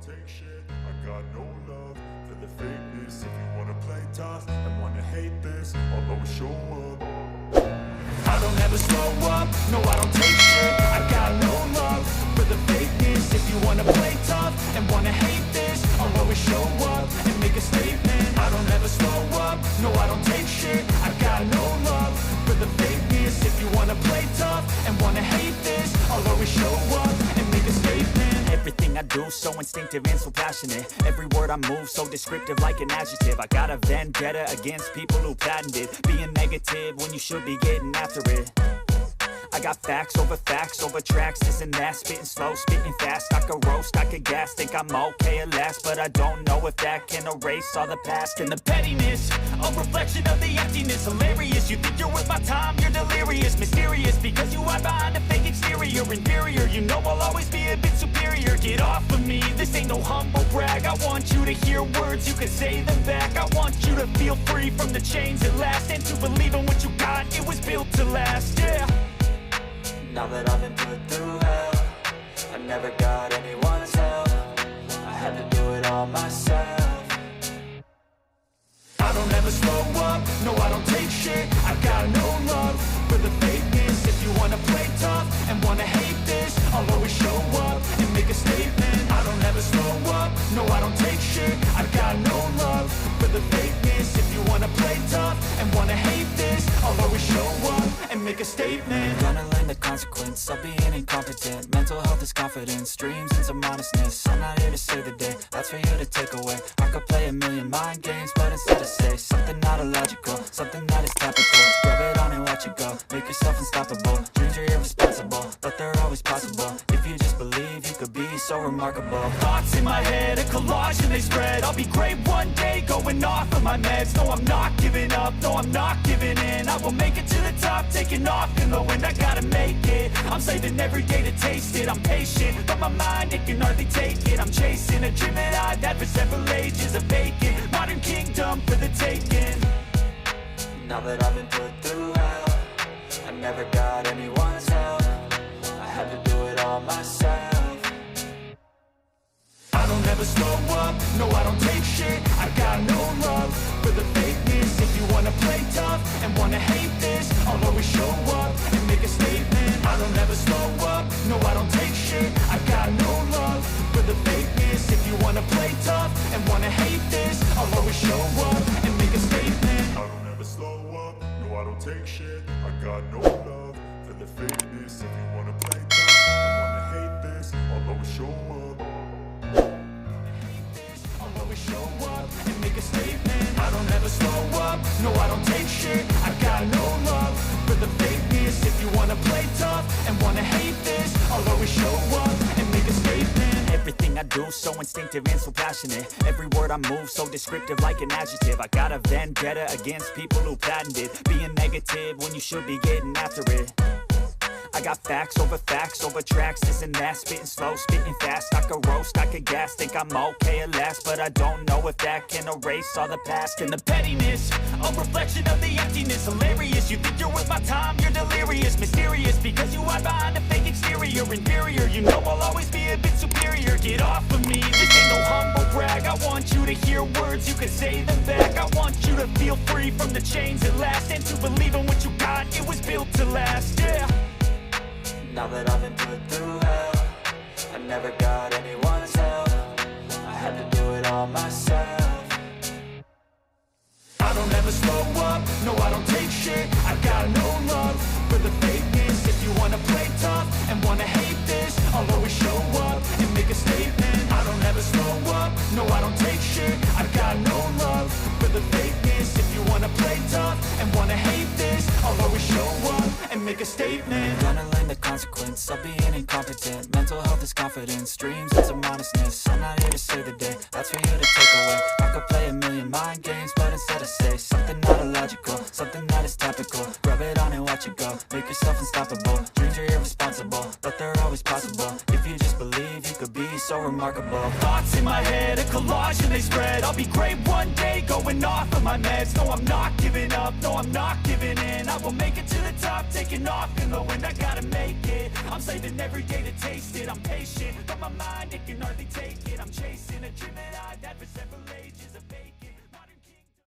take shit. I got no love for the fakeness. If you wanna play tough and wanna hate this, I'll always show up. I don't ever slow up, no I don't take shit. I got no love for the fakeness. If you wanna play tough and wanna hate this, I'll always show up and make a statement. I don't ever slow up, no I don't take shit. I got no love for the fakeness. If you wanna play tough and wanna hate this, I'll always show up and make a statement. Everything I do so instinctive and so passionate. Every word I move so descriptive like an adjective. I got a vendetta against people who patented being negative when you should be getting after it. I got facts over tracks, this and that. Spitting slow, spitting fast. I could roast, I could gas. Think I'm okay at last, but I don't know if that can erase all the past. And the pettiness, a reflection of the emptiness. Hilarious, you think you're worth my time, you're delirious. Mysterious, because you hide behind a fake exterior. Inferior, you know I'll always be a bit superior. Get off of me, this ain't no humble brag. I want you to hear words, you can say them back. I want you to feel free from the chains at last, and to believe in what you got, it was built to last, yeah. Now that I've been put through hell, I never got anyone's help. I had to do it all myself. I don't ever slow up, no I don't take shit. I got no love for the fakeness. If you wanna play tough and wanna hate this, I'll always show up and make a statement. I don't ever slow up, no I don't take shit. I got no love for the fakeness. If you wanna play tough and wanna hate this, I'll always show up and make a statement. Gonna learn the consequence of being incompetent. Mental health is confidence, dreams and some honestness. I'm not here to save the day, that's for you to take away. I could play a million mind games, but instead I say something not illogical, something that is topical. Rub it on and watch it go, make yourself unstoppable. Dreams are irresponsible, but they're always possible. If you just believe, you could be so remarkable. Thoughts in my head, a collage and they spread. I'll be great one day, going off of my meds. No, I'm not giving up, no, I'm not giving in. I will make it to the top, taking off in the wind. I gotta make it, I'm saving every day to taste it. I'm patient, but my mind, it can hardly take it. I'm chasing a dream that I've had for several ages. A vacant, modern kingdom for the taking. Now that I've been put through hell, I never got anyone's help. I had to do it all myself. I don't ever slow up, no I don't take shit. I got no love for the fakeness. If you wanna play tough and wanna hate this, I'll always show up and make a statement. I don't ever slow up, no I don't take shit. I got no love for the fakeness. If you wanna play tough and wanna hate this, I'll always show up and make a statement. I don't ever slow up, no I don't take shit. I got no love for the fakeness. If you wanna play tough and wanna hate this, I'll always show up. I'll always show up and make a statement. I don't ever slow up, no I don't take shit. I got no love for the fakeness. If you wanna play tough and wanna hate this, I'll always show up and make a statement. Everything I do so instinctive and so passionate. Every word I move so descriptive like an adjective. I got a vendetta against people who patented being negative when you should be getting after it. I got facts over tracks, this and that. Spitting slow, spitting fast. I could roast, I could gas. Think I'm okay at last, but I don't know if that can erase all the past. And the pettiness, a reflection of the emptiness. Hilarious, you think you're worth my time, you're delirious. Mysterious, because you hide behind a fake exterior. Inferior, you know I'll always be a bit superior. Get off of me, this ain't no humble brag. I want you to hear words, you can say them back. I want you to feel free from the chains at last, and to believe in what you got, it was built to last, yeah. Now that I've been put through hell, I never got anyone's help. I had to do it all myself. I don't ever slow up, no I don't take shit. I got no love for the fakeness. If you wanna play tough and wanna hate this, I'll always show up and make a statement. I don't ever slow up, no I don't take shit. I got no love for the fakeness. If you wanna play tough and wanna hate this, I'll always show up and make a statement. Gonna learn the consequence of being incompetent. Mental health is confidence, dreams and some honestness. I'm not here to save the day, that's for you to take away. I could play a million mind games, but instead I say something not illogical, something that is topical. Rub it on and watch it go, make yourself unstoppable. Dreams are irresponsible, but they're always possible. If you just believe, you could be so remarkable. Thoughts in my head, a collage and they spread. I'll be great one day, going off of my meds. No, I'm not giving up, no, I'm not giving in. I will make it to the top, taking off in the wind. I gotta make it, I'm saving every day to taste it. I'm patient, but my mind, it can hardly take it. I'm chasing a dream that I've had for